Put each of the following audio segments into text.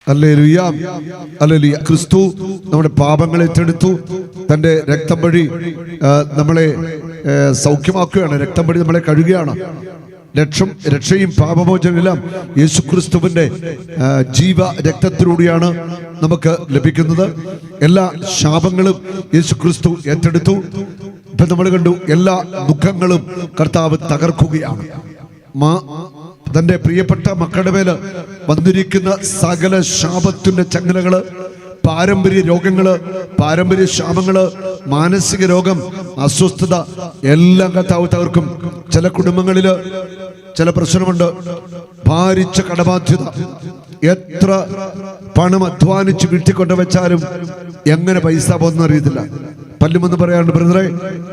Hallelujah, hallelujah. ക്രിസ്തു നമ്മുടെ പാപങ്ങളെ ഏറ്റെടുത്തു. തൻ്റെ രക്തം വഴി നമ്മളെ സൗഖ്യമാക്കുകയാണ്. രക്തം വഴി നമ്മളെ കഴുകുകയാണ്. രക്ഷയും പാപമോചനമെല്ലാം യേശുക്രിസ്തുവിന്റെ ജീവ രക്തത്തിലൂടെയാണ് നമുക്ക് ലഭിക്കുന്നത്. എല്ലാ ശാപങ്ങളും യേശുക്രിസ്തു ഏറ്റെടുത്തു. ഇപ്പൊ നമ്മൾ കണ്ടു, എല്ലാ ദുഃഖങ്ങളും കർത്താവ് തകർക്കുകയാണ്. തന്റെ പ്രിയപ്പെട്ട മക്കളുടെ മേല് വന്നിരിക്കുന്ന സകല ശാപത്തിന്റെ ചങ്ങലകള്, പാരമ്പര്യ രോഗങ്ങള്, പാരമ്പര്യ ശാപങ്ങള്, മാനസിക രോഗം, അസ്വസ്ഥത എല്ലാം കർത്താവ് തകർക്കും. ചില കുടുംബങ്ങളില് ചില പ്രശ്നമുണ്ട്. ഭാരിച്ച കടബാധ്യത. എത്ര പണം അധ്വാനിച്ച് വീട്ടിൽ കൊണ്ടുവച്ചാലും എങ്ങനെ പൈസ പോകുന്ന അറിയത്തില്ല. പല്ലുമെന്ന് പറയാണ്ട്, ബ്രദറെ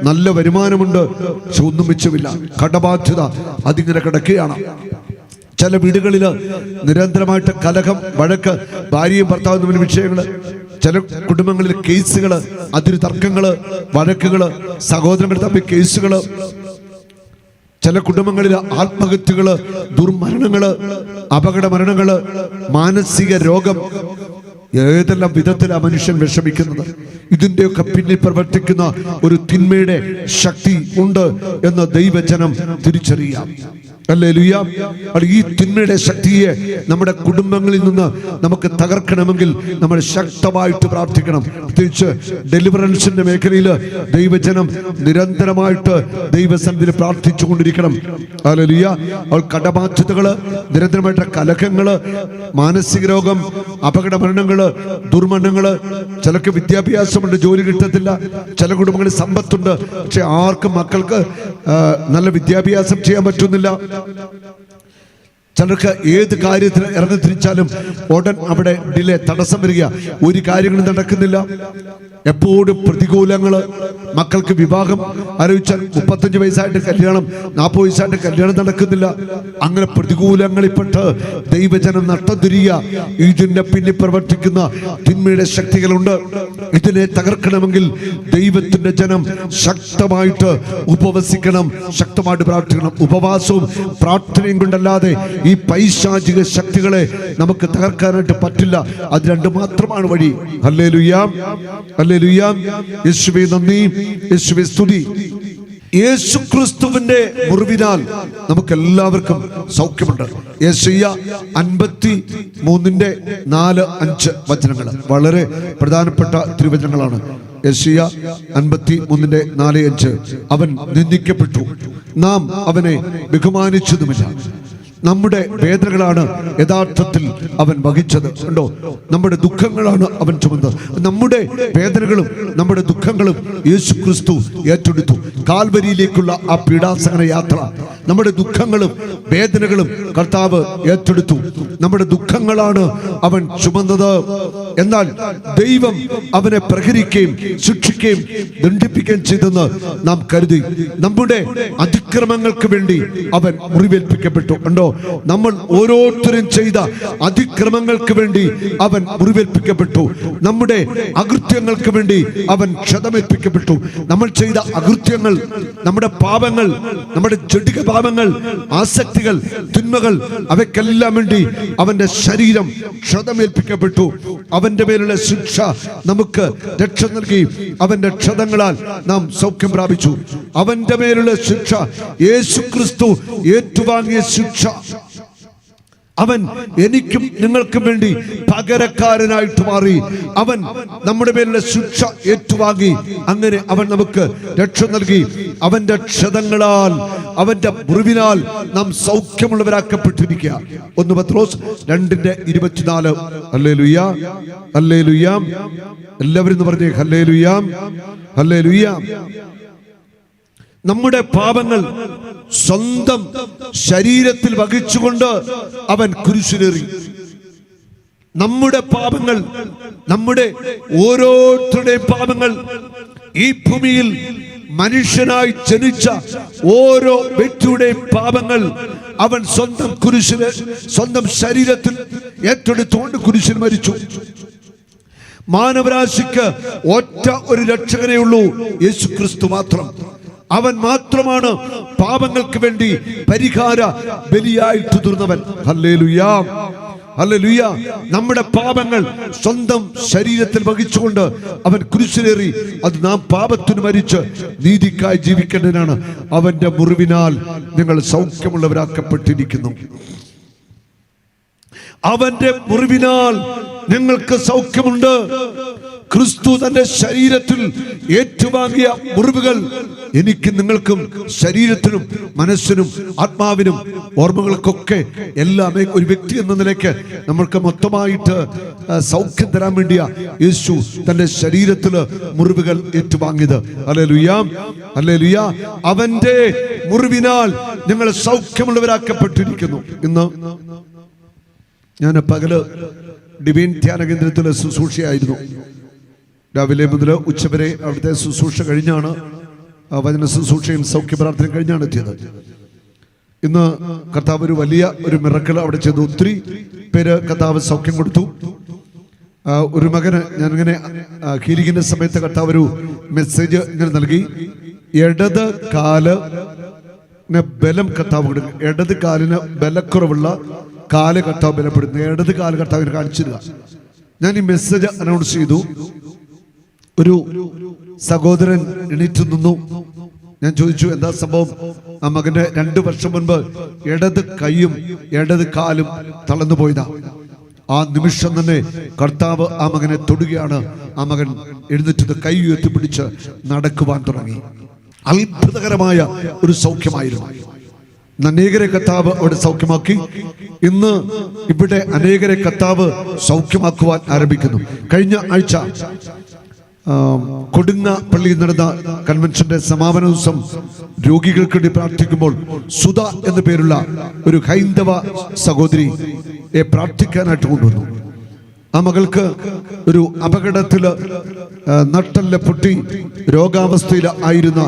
നല്ല വരുമാനമുണ്ട്, പക്ഷെ ഒന്നും മിച്ചമില്ല. കടബാധ്യത അതിങ്ങനെ കിടക്കുകയാണ്. ചില വീടുകളിൽ നിരന്തരമായിട്ട് കലഹം, വഴക്ക്, ഭാര്യയും ഭർത്താവും തമ്മിൽ വിഷയങ്ങള്. ചില കുടുംബങ്ങളിൽ കേസുകള്, അതിര് തർക്കങ്ങള്, വഴക്കുകള്, സഹോദരങ്ങൾ തമ്മിൽ കേസുകള്. ചില കുടുംബങ്ങളിൽ ആത്മഹത്യകള്, ദുർമരണങ്ങള്, അപകട മരണങ്ങള്, മാനസിക രോഗം. ഏതെല്ലാം വിധത്തിലാണ് മനുഷ്യൻ വിഷമിക്കുന്നത്. ഇതിന്റെയൊക്കെ പിന്നിൽ പ്രവർത്തിക്കുന്ന ഒരു തിന്മയുടെ ശക്തി ഉണ്ട് എന്ന് ദൈവജനം തിരിച്ചറിയാം. ഹല്ലേലൂയ. ഈ തിന്മയുടെ ശക്തിയെ നമ്മുടെ കുടുംബങ്ങളിൽ നിന്ന് നമുക്ക് തകർക്കണമെങ്കിൽ നമ്മൾ ശക്തമായിട്ട് പ്രാർത്ഥിക്കണം. പ്രത്യേകിച്ച് ഡെലിവറൻസിന്റെ മേഖലയിൽ ദൈവജനം നിരന്തരമായിട്ട് ദൈവസന്നിധിയിൽ പ്രാർത്ഥിച്ചു കൊണ്ടിരിക്കണം. ഹല്ലേലൂയ. കടബാധ്യതകള്, നിരന്തരമായിട്ട് കലഹങ്ങള്, മാനസിക രോഗം, അപകട മരണങ്ങള്, ദുർമരണങ്ങള്. ചിലർക്ക് വിദ്യാഭ്യാസമുണ്ട്, ജോലി കിട്ടത്തില്ല. ചില കുടുംബങ്ങളിൽ സമ്പത്തുണ്ട്, പക്ഷെ ആർക്കും മക്കൾക്ക് നല്ല വിദ്യാഭ്യാസം ചെയ്യാൻ പറ്റുന്നില്ല. ചിലർക്ക് ഏത് കാര്യത്തിന് ഇറങ്ങി തിരിച്ചാലും ഉടൻ അവിടെ ഡിലേ, തടസ്സം വരിക. ഒരു കാര്യങ്ങളും നടക്കുന്നില്ല. എപ്പോഴും പ്രതികൂലങ്ങള്. മക്കൾക്ക് വിവാഹം ആലോചിച്ചാൽ 35 വയസ്സായിട്ട് കല്യാണം, 40 വയസ്സായിട്ട് കല്യാണം നടക്കുന്നില്ല. അങ്ങനെ പ്രതികൂലങ്ങളിൽപ്പെട്ട് ദൈവജനം നട്ടം തിരിയുക. ഇതിന്റെ പിന്നിൽ പ്രവർത്തിക്കുന്ന തിന്മയുടെ ശക്തികളുണ്ട്. ഇതിനെ തകർക്കണമെങ്കിൽ ദൈവത്തിന്റെ ജനം ശക്തമായിട്ട് ഉപവസിക്കണം, ശക്തമായിട്ട് പ്രാർത്ഥിക്കണം. ഉപവാസവും പ്രാർത്ഥനയും കൊണ്ടല്ലാതെ ഈ പൈശാചിക ശക്തികളെ നമുക്ക് തകർക്കാനായിട്ട് പറ്റില്ല. അത് രണ്ട് മാത്രമാണ് വഴി. Hallelujah, hallelujah. യേശുവേ നന്ദി, യേശുവേ സ്തുതി. യേശുക്രിസ്തുവിന്റെ മുറിവിനാൽ നമുക്ക് എല്ലാവർക്കും സൗഖ്യമുണ്ട്. യെശയ്യാ 53:4-5 വചനങ്ങൾ വളരെ പ്രധാനപ്പെട്ട തിരുവചനങ്ങളാണ്. യെശയ്യാ 53:4-5. അവൻ നിന്ദിക്കപ്പെട്ടു, നാം അവനെ ബഹുമാനിച്ചതുമില്ല. നമ്മുടെ വേദനകളാണ് യഥാർത്ഥത്തിൽ അവൻ വഹിച്ചത്. ഉണ്ടോ? നമ്മുടെ ദുഃഖങ്ങളാണ് അവൻ ചുമന്നത്. നമ്മുടെ വേദനകളും നമ്മുടെ ദുഃഖങ്ങളും യേശുക്രിസ്തു ഏറ്റെടുത്തു. കാൽവരിയിലേക്കുള്ള ആ പീഡാസഹന യാത്ര, നമ്മുടെ ദുഃഖങ്ങളും വേദനകളും കർത്താവ് ഏറ്റെടുത്തു. നമ്മുടെ ദുഃഖങ്ങളാണ് അവൻ ചുമന്നത്. എന്നാൽ ദൈവം അവനെ പ്രഹരിക്കുകയും ശിക്ഷിക്കുകയും ദണ്ഡിപ്പിക്കുകയും ചെയ്തെന്ന് നാം കരുതി. നമ്മുടെ അതിക്രമങ്ങൾക്ക് വേണ്ടി അവൻ മുറിവേൽപ്പിക്കപ്പെട്ടു. ഉണ്ടോ? നമ്മൾ ഓരോരുത്തരും ചെയ്ത അതിക്രമങ്ങൾക്ക് വേണ്ടി അവൻ മുറിവേൽപ്പിക്കപ്പെട്ടു. നമ്മുടെ അകൃത്യങ്ങൾക്ക് വേണ്ടി അവൻ ക്ഷതമേൽപ്പിക്കപ്പെട്ടു. നമ്മൾ ചെയ്ത അകൃത്യങ്ങൾ, നമ്മുടെ പാപങ്ങൾ, നമ്മുടെ ജഡിക പാപങ്ങൾ, ആസക്തികൾ, തിന്മകൾ, അവയ്ക്കെല്ലാം വേണ്ടി അവന്റെ ശരീരം ക്ഷതമേൽപ്പിക്കപ്പെട്ടു. അവന്റെ മേലുള്ള ശിക്ഷ നമുക്ക് രക്ഷ നൽകി. അവന്റെ ക്ഷതങ്ങളാൽ നാം സൗഖ്യം പ്രാപിച്ചു. അവന്റെ മേലുള്ള ശിക്ഷ, യേശുക്രിസ്തു ഏറ്റുവാങ്ങിയ ശിക്ഷ, അവൻ എനിക്കും നിങ്ങൾക്കും വേണ്ടി പകരക്കാരനായിട്ട് മാറി. അവൻ നമ്മുടെ മേലുള്ള ശിക്ഷ ഏറ്റുവാങ്ങി. അങ്ങനെ അവൻ നമുക്ക് രക്ഷ നൽകി. അവന്റെ ക്ഷതങ്ങളാൽ, അവന്റെ മുറിവിനാൽ നാം സൗഖ്യമുള്ളവരാക്കപ്പെട്ടിരിക്കുക. 1 പത്രോസ് 2:24. Hallelujah, hallelujah. എല്ലാവരും പറഞ്ഞേ ഹല്ലേലൂയ, ഹല്ലേലൂയ. നമ്മുടെ പാപങ്ങൾ സ്വന്തം ശരീരത്തിൽ വഹിച്ചുകൊണ്ട് അവൻ കുരിശിലേറി. നമ്മുടെ പാപങ്ങൾ, നമ്മുടെ ഓരോരുത്തരുടെയും പാപങ്ങൾ, ഈ ഭൂമിയിൽ മനുഷ്യനായി ജനിച്ച ഓരോ വ്യക്തിയുടെയും പാപങ്ങൾ അവൻ സ്വന്തം കുരിശില്, സ്വന്തം ശരീരത്തിൽ ഏറ്റെടുത്തുകൊണ്ട് കുരിശിൽ മരിച്ചു. മാനവരാശിക്ക് ഒറ്റ ഒരു രക്ഷകനേ ഉള്ളൂ, യേശുക്രിസ്തു മാത്രം. അവൻ മാത്രമാണ് പാപങ്ങൾക്ക് വേണ്ടി പരിഹാര ബലിയായി തീർന്നവൻ. Hallelujah, hallelujah. നമ്മുടെ പാപങ്ങൾ സ്വന്തം ശരീരത്തിൽ വഹിച്ചുകൊണ്ട് അവൻ കുരിശിലേറി. അത് നാം പാപത്തിന് മരിച്ച് നീതിക്കായി ജീവിക്കേണ്ടതിനാണ്. അവന്റെ മുറിവിനാൽ നിങ്ങൾ സൗഖ്യമുള്ളവരാക്കപ്പെട്ടിരിക്കുന്നു. അവന്റെ മുറിവിനാൽ നിങ്ങൾക്ക് സൗഖ്യമുണ്ട്. ക്രിസ്തു തന്റെ ശരീരത്തിൽ ഏറ്റുവാങ്ങിയ മുറിവുകൾ എനിക്ക് നിങ്ങൾക്കും ശരീരത്തിനും മനസ്സിനും ആത്മാവിനും ഓർമ്മകൾക്കൊക്കെ എല്ലാമേ ഒരു വ്യക്തി എന്ന നിലയ്ക്ക് നമ്മൾക്ക് മൊത്തമായിട്ട് സൗഖ്യം തരാൻ വേണ്ടിയാ യേശു തന്റെ ശരീരത്തിൽ മുറിവുകൾ ഏറ്റുവാങ്ങിയത്. Hallelujah, hallelujah. അവന്റെ മുറിവിനാൽ നിങ്ങൾ സൗഖ്യമുള്ളവരാക്കപ്പെട്ടിരിക്കുന്നു. ഇന്ന് ഞാൻ പകല് ഡിവൈൻ ധ്യാന കേന്ദ്രത്തിലെ ശുശ്രൂഷയായിരുന്നു. രാവിലെ മുതൽ ഉച്ചവരെ അവിടുത്തെ ശുശ്രൂഷ കഴിഞ്ഞാണ്, വചന ശുശ്രൂഷയും സൗഖ്യ പ്രാർത്ഥനയും കഴിഞ്ഞാണ് എത്തിയത്. ഇന്ന് കർത്താവ് ഒരു വലിയ ഒരു മിറക്കിൾ അവിടെ ചെയ്തു. ഒത്തിരി പേര് കർത്താവ് സൗഖ്യം കൊടുത്തു. ഒരു മകന് ഞാനിങ്ങനെ ഹീലിങ്ങിന്റെ സമയത്ത് കർത്താവ് ഒരു മെസ്സേജ് ഇങ്ങനെ നൽകി. ഇടത് കാലിന് ബലം കർത്താവ് കൊടുക്കും. ഇടത് കാലിന് ബലക്കുറവുള്ള കാല് കർത്താവ് ബലപ്പെടുന്നു. ഇടത് കാല് കർത്താവിന് കാണിച്ചിരുക. ഞാൻ ഈ മെസ്സേജ് അനൗൺസ് ചെയ്തു. ഒരു സഹോദരൻ എണീറ്റ് നിന്നു. ഞാൻ ചോദിച്ചു എന്താ സംഭവം. ആ മകന്റെ 2 വർഷം മുൻപ് ഇടത് കൈയും ഇടത് കാലും തളർന്നു പോയതാ. ആ നിമിഷം തന്നെ കർത്താവ് ആ മകനെ തൊടുകയാണ്. ആ മകൻ എഴുന്നേറ്റ് കൈ ഉയർത്തിപ്പിടിച്ച് നടക്കുവാൻ തുടങ്ങി. അത്ഭുതകരമായ ഒരു സൗഖ്യമായിരുന്നു. അനേകരെ കർത്താവ് അവിടെ സൗഖ്യമാക്കി. ഇന്ന് ഇവിടെ അനേകരെ കർത്താവ് സൗഖ്യമാക്കുവാൻ ആരംഭിക്കുന്നു. കഴിഞ്ഞ ആഴ്ച കൊടുങ്ങ പള്ളിയിൽ നടന്ന കൺവെൻഷന്റെ സമാപന ദിവസം രോഗികൾക്ക് വേണ്ടി പ്രാർത്ഥിക്കുമ്പോൾ സുധ എന്ന പേരുള്ള ഒരു ഹൈന്ദവ സഹോദരിയെ പ്രാർത്ഥിക്കാനായിട്ട് കൊണ്ടുവന്നു. ആ മകൾക്ക് ഒരു അപകടത്തില് നട്ടെല്ല് പൊട്ടി രോഗാവസ്ഥയിൽ ആയിരുന്ന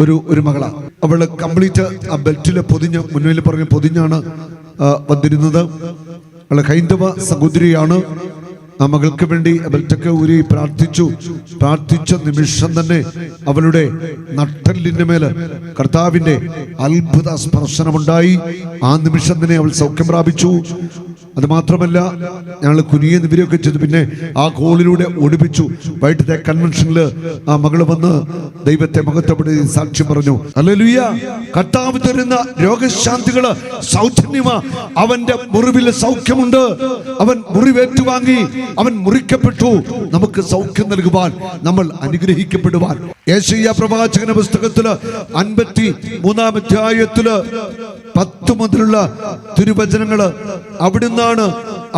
ഒരു മകളാണ്. അവള് കംപ്ലീറ്റ് ആ ബെൽറ്റില് പൊതിഞ്ഞ് മുന്നിൽ പറഞ്ഞ പൊതിഞ്ഞാണ് വന്നിരുന്നത്. അവള് ഹൈന്ദവ സഹോദരിയാണ്. ആ മകൾക്ക് വേണ്ടി ബെൽറ്റൊക്കെ ഊരി പ്രാർത്ഥിച്ച നിമിഷം തന്നെ അവളുടെ നട്ടെല്ലിന്റെ മേല് കർത്താവിന്റെ അത്ഭുത സ്പർശനമുണ്ടായി. ആ നിമിഷം തന്നെ അവൾ സൗഖ്യം പ്രാപിച്ചു. അത് മാത്രമല്ല, ഞങ്ങൾ കുനിയെ നിവരെയൊക്കെ ചെയ്തു. പിന്നെ ആ ഹോളിലൂടെ ഓടിപ്പിച്ചു. വൈകിട്ടത്തെ കൺവെൻഷനില് ആ മകള് വന്ന് ദൈവത്തെ മഹത്വപ്പെടുത്തി സാക്ഷ്യം പറഞ്ഞു. ഹല്ലേലൂയ. കർത്താവ് തരുന്ന രോഗശാന്തികള് സൗജന്യമാ. അവന്റെ മുറിവിൽ സൗഖ്യമുണ്ട്. അവൻ മുറിവേറ്റുവാങ്ങി, അവൻ മുറിക്കപ്പെട്ടു നമുക്ക് സൗഖ്യം നൽകുവാൻ, നമ്മൾ അനുഗ്രഹിക്കപ്പെടുവാൻ. യെശയ്യാ പ്രവാചകന്റെ പുസ്തകത്തില് 53-ാം അധ്യായത്തില് 10 മുതലുള്ള തിരുവചനങ്ങള് അവിടുന്നാണ്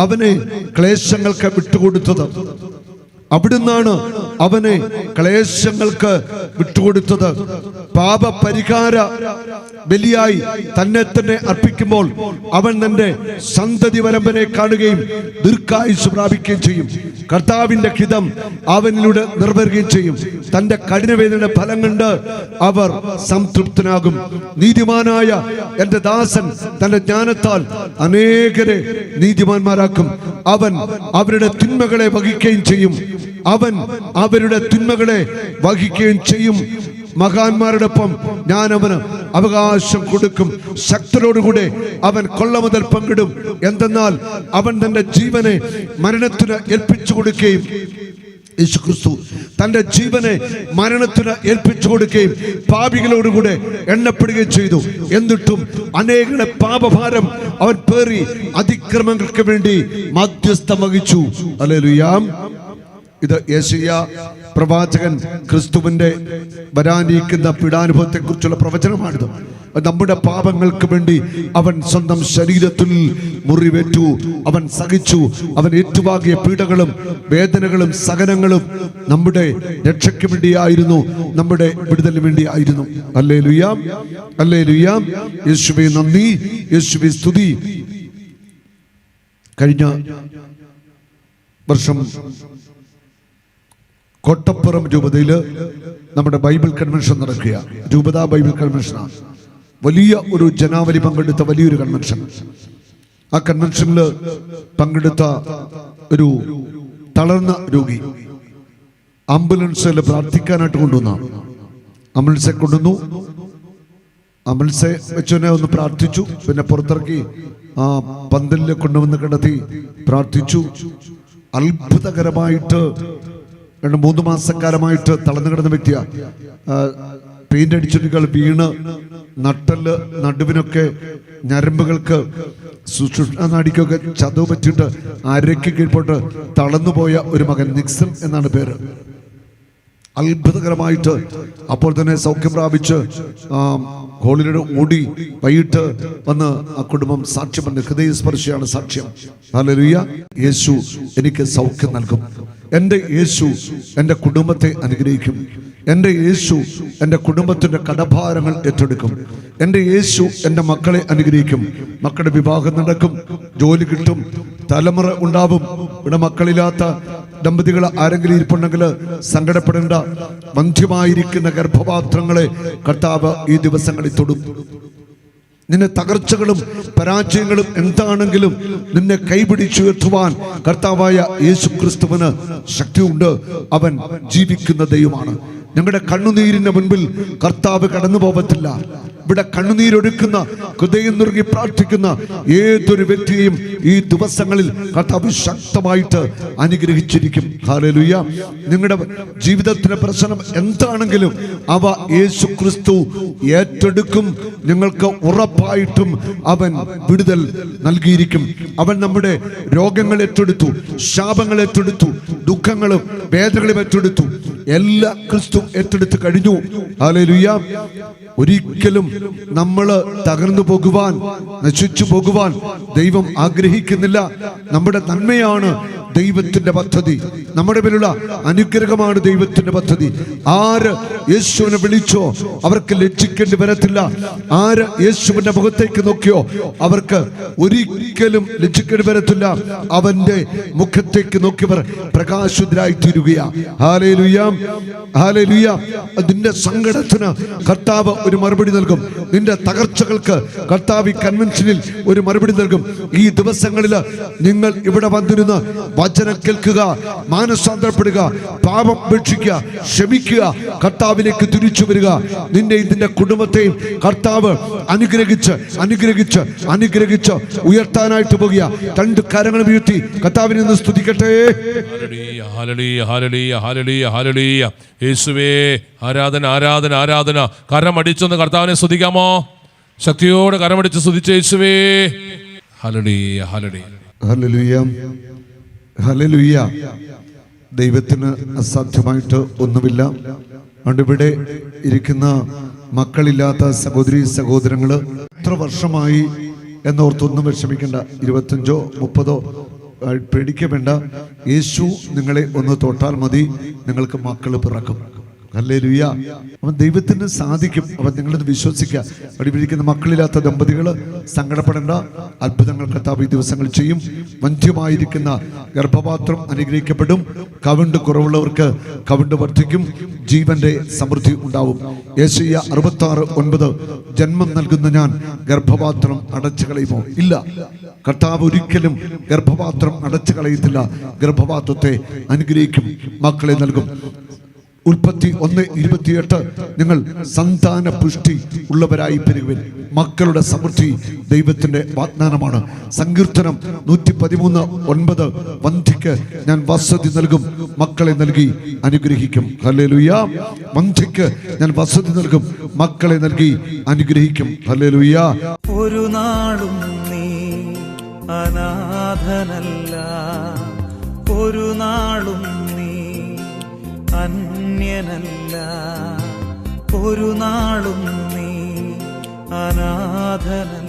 അവനെ ക്ലേശങ്ങൾക്ക് വിട്ടുകൊടുത്തത്. അവിടുന്നാണ് അവനെ ക്ലേശങ്ങൾക്ക് വിട്ടുകൊടുത്തത്. പാപപരിഹാര ബലിയായി തന്നെ തന്നെ അർപ്പിക്കുമ്പോൾ അവൻ തന്റെ സന്തതി പരമ്പരയെ കാണുകയും ദീർഘായുസ് പ്രാപിക്കുകയും ചെയ്യും. കർത്താവിന്റെ ഹിതം അവനിലൂടെ നിർവഹിക്കുകയും ചെയ്യും. തന്റെ കഠിനവേദനയുടെ ഫലം കണ്ട് അവർ സംതൃപ്തനാകും. നീതിമാനായ എന്റെ ദാസൻ തന്റെ ജ്ഞാനത്താൽ അനേകരെ നീതിമാന്മാരാക്കും. അവൻ അവരുടെ തിന്മകളെ വഹിക്കുകയും ചെയ്യും. അവൻ അവരുടെ തിന്മകളെ വഹിക്കുകയും ചെയ്യും. മഹാന്മാരോടൊപ്പം ഞാൻ അവന് അവകാശം കൊടുക്കും. ശക്തരോടുകൂടെ അവൻ കൊള്ള മുതൽ പങ്കിടും. എന്തെന്നാൽ അവൻ തന്റെ ജീവനെ മരണത്തിന് ഏൽപ്പിച്ചു കൊടുക്കുകയും യേശുക്രിസ്തു തന്റെ ജീവനെ മരണത്തിന് ഏൽപ്പിച്ചു കൊടുക്കുകയും പാപികളോടുകൂടെ എണ്ണപ്പെടുകയും ചെയ്തു. എന്നിട്ടും അനേകരുടെ പാപഭാരം അവൻ പേറി അതിക്രമങ്ങൾക്ക് വേണ്ടി മധ്യസ്ഥം വഹിച്ചു. ഹല്ലേലൂയ. ഇത് യെശയ്യാ പ്രവാചകൻ ക്രിസ്തുവിന്റെ വരാനിരിക്കുന്ന പീഡാനുഭവത്തെ കുറിച്ചുള്ള പ്രവചനമാണിത്. നമ്മുടെ പാപങ്ങൾക്ക് വേണ്ടി അവൻ സ്വന്തം ശരീരത്തിൽ മുറിവേറ്റു. അവൻ സഹിച്ചു. അവൻ ഏറ്റുവാങ്ങിയ പീഡകളും വേദനകളും സഹനങ്ങളും നമ്മുടെ രക്ഷയ്ക്ക് വേണ്ടിയായിരുന്നു, നമ്മുടെ വിടുതലിന് വേണ്ടിയായിരുന്നു. Hallelujah, hallelujah. യേശുവേ നന്ദി, യേശുവേ സ്തുതി. കഴിഞ്ഞ വർഷം കോട്ടപ്പുറം രൂപതയിൽ നമ്മുടെ ബൈബിൾ കൺവെൻഷൻ നടക്കുക. രൂപതാ ബൈബിൾ കൺവെൻഷനാണ്. വലിയ ഒരു ജനാവലി പങ്കെടുത്ത വലിയൊരു കൺവെൻഷൻ. ആ കൺവെൻഷനിൽ പങ്കെടുത്ത ഒരു തളർന്ന രോഗി ആംബുലൻസിൽ പ്രാർത്ഥിക്കാനായിട്ട് കൊണ്ടുവന്ന ആംബുലൻസെ കൊണ്ടുവന്നു. ആംബുലൻസെ വെച്ചവനെ ഒന്ന് പ്രാർത്ഥിച്ചു. പിന്നെ പുറത്തിറക്കി ആ പന്തലിൽ കൊണ്ടുവന്ന് കിടത്തി പ്രാർത്ഥിച്ചു. അത്ഭുതകരമായിട്ട് 2-3 മാസക്കാലമായിട്ട് തളർന്നു കിടന്ന വ്യക്തിയാ. പെയിന്റ് അടിച്ചിട്ടുകൾ വീണ് നട്ടല് നടുവിനൊക്കെ ഞരമ്പുകൾക്ക് സുഷുമ്നാടിക്കൊക്കെ ചതവ് പറ്റിയിട്ട് അരയ്ക്ക് കീഴ്പോട്ട് തളർന്നുപോയ ഒരു മകൻ, നിക്സൺ എന്നാണ് പേര്. അത്ഭുതകരമായിട്ട് അപ്പോൾ തന്നെ സൗഖ്യം പ്രാപിച്ച് ഹോളിലൂടെ ഓടി വൈകിട്ട് വന്ന് ആ കുടുംബം സാക്ഷ്യം പറഞ്ഞു. ഹൃദയസ്പർശിയാണ് സാക്ഷ്യം. ഹല്ലേലൂയ. യേശു എനിക്ക് സൗഖ്യം നൽകും. എൻ്റെ യേശു എൻ്റെ കുടുംബത്തെ അനുഗ്രഹിക്കും. എൻ്റെ യേശു എൻ്റെ കുടുംബത്തിൻ്റെ കടഭാരങ്ങൾ ഏറ്റെടുക്കും. എൻ്റെ യേശു എൻ്റെ മക്കളെ അനുഗ്രഹിക്കും. മക്കളുടെ വിവാഹം നടക്കും, ജോലി കിട്ടും, തലമുറ ഉണ്ടാവും. ഇവിടെ മക്കളില്ലാത്ത ദമ്പതികൾ ആരെങ്കിലും ഇരിപ്പുണ്ടെങ്കിൽ സങ്കടപ്പെടേണ്ട. വന്ധ്യമായിരിക്കുന്ന ഗർഭപാത്രങ്ങളെ കർത്താവ് ഈ ദിവസങ്ങളിൽ തൊടും. നിന്നെ തകർച്ചകളും പരാജയങ്ങളും എന്താണെങ്കിലും നിന്നെ കൈപിടിച്ചുയർത്തുവാൻ കർത്താവായ യേശു ക്രിസ്തുവിന് ശക്തിയുണ്ട്. അവൻ ജീവിക്കുന്ന ദൈവമാണ്. ഞങ്ങളുടെ കണ്ണുനീരിന്റെ മുൻപിൽ കർത്താവ് കടന്നു പോകത്തില്ല. ഇവിടെ കണ്ണുനീരൊഴുക്കുന്ന, ഹൃദയം നുറുകി പ്രാർത്ഥിക്കുന്ന ഏതൊരു വ്യക്തിയെയും ഈ ദിവസങ്ങളിൽ കർത്താവ് ശക്തമായിട്ട് അനുഗ്രഹിച്ചിരിക്കും. ഹല്ലേലൂയ. നിങ്ങളുടെ ജീവിതത്തിന്റെ പ്രശ്നം എന്താണെങ്കിലും അവ യേശു ക്രിസ്തു ഏറ്റെടുക്കും. നിങ്ങൾക്ക് ഉറപ്പായിട്ടും അവൻ വിടുതൽ നൽകിയിരിക്കും. അവൻ നമ്മുടെ രോഗങ്ങൾ ഏറ്റെടുത്തു, ശാപങ്ങൾ ഏറ്റെടുത്തു, ദുഃഖങ്ങളും വേദനകളും ഏറ്റെടുത്തു. എല്ലാ ക്രിസ്തു ഏറ്റെടുത്ത് കഴിഞ്ഞു. ഹല്ലേലൂയ. ഒരിക്കലും നമ്മൾ തകർന്നു പോകുവാൻ, നശിച്ചു പോകുവാൻ ദൈവം ആഗ്രഹിക്കുന്നില്ല. നമ്മുടെ നന്മയാണ് ദൈവത്തിന്റെ പദ്ധതി. നമ്മുടെ മേലുള്ള അനുഗ്രഹമാണ് ദൈവത്തിന്റെ പദ്ധതി. ആര് യേശുവിനെ വിളിച്ചോ അവർക്ക് ലജ്ജിക്കേണ്ടി വരത്തില്ല. ആര് യേശുവിന്റെ മുഖത്തേക്ക് നോക്കിയോ അവർക്ക് ഒരിക്കലും ലജ്ജിക്കേണ്ടി വരത്തില്ല. അവന്റെ മുഖത്തേക്ക് നോക്കിയവർ പ്രകാശിതരായി തീരുകയാ. Hallelujah, hallelujah. നിന്റെ സങ്കടത്തിന് കർത്താവ് ഒരു മറുപടി നൽകും. നിന്റെ തകർച്ചകൾക്ക് കർത്താവ് ഈ കൺവെൻഷനിൽ ഒരു മറുപടി നൽകും. ഈ ദിവസങ്ങളിൽ നിങ്ങൾ ഇവിടെ വന്നിരുന്ന് വചനം കേൾക്കുക, മാനസാന്തരപ്പെടുക, പാപം ഉപേക്ഷിക്കുക, ക്ഷമിക്കുക, കർത്താവിലേക്ക് തിരിച്ചു വരിക. നിന്റെ കുടുംബത്തെയും കർത്താവ് അനുഗ്രഹിച്ച് അനുഗ്രഹിച്ച് അനുഗ്രഹിച്ച് ഉയർത്താനായിട്ട് പോകുക. 2 കരങ്ങൾ വീഴ്ത്തി കർത്താവിനെ ഒന്ന് സ്തുതിക്കട്ടെ. യേശുവേ, ആരാധന ആരാധന ആരാധന. കരമടിച്ചൊന്ന് കർത്താവിനെ സ്തുതിക്കാമോ? ശക്തിയോടെ കരമടിച്ച് സ്തുതിച്ച യേശുവേ. Hallelujah, hallelujah, hallelujah, hallelujah. ദൈവത്തിന് അസാധ്യമായിട്ട് ഒന്നുമില്ല. അതുകൊണ്ട് ഇവിടെ ഇരിക്കുന്ന മക്കളില്ലാത്ത സഹോദരി സഹോദരങ്ങള് എത്ര വർഷമായി എന്നോർത്തൊന്നും വിഷമിക്കേണ്ട. 25 30 പേടിക്കവേണ്ട. യേശു നിങ്ങളെ ഒന്ന് തൊട്ടാൽ മതി, നിങ്ങൾക്ക് മക്കൾ പിറക്കും. ഹല്ലേലൂയ. അവൻ ദൈവത്തിന് സാധിക്കും. അവൻ നിങ്ങളത് വിശ്വസിക്കുക. അടിപിടിക്കുന്ന മക്കളില്ലാത്ത ദമ്പതികൾ സങ്കടപ്പെടേണ്ട. അത്ഭുതങ്ങൾ കർത്താവ് ഈ ദിവസങ്ങൾ ചെയ്യും. വന്ധ്യമായിരിക്കുന്ന ഗർഭപാത്രം അനുഗ്രഹിക്കപ്പെടും. കവിണ്ട് കുറവുള്ളവർക്ക് കവിണ്ട് വർദ്ധിക്കും. ജീവന്റെ സമൃദ്ധി ഉണ്ടാവും. യെശയ്യാ 66:9 ജന്മം നൽകുന്ന ഞാൻ ഗർഭപാത്രം അടച്ചു കളയുമോ? ഇല്ല. കർത്താവ് ഒരിക്കലും ഗർഭപാത്രം അടച്ചു കളയത്തില്ല. ഗർഭപാത്രത്തെ അനുഗ്രഹിക്കും, മക്കളെ നൽകും. ഉൽപ്പത്തി 1:28 നിങ്ങൾ സന്താന പുഷ്ടി ഉള്ളവരായി പെരുകുവിൻ. മക്കളുടെ സമൃദ്ധി ദൈവത്തിന്റെ വാഗ്ദാനമാണ്. സങ്കീർത്തനം 113:9 വന്ധ്യയ്ക്ക് ഞാൻ വസതി നൽകും, മക്കളെ നൽകി അനുഗ്രഹിക്കും. ഹല്ലേലൂയ. വന്ധ്യയ്ക്ക് ഞാൻ വസതി നൽകും, മക്കളെ നൽകി അനുഗ്രഹിക്കും. ഹല്ലേലൂയ. ഒരു നാളും നീ അനാഥനല്ല, ഒരു നാളും നീ അന്യനല്ല, ഒരു നാളും നീ അനാഥനല്ല.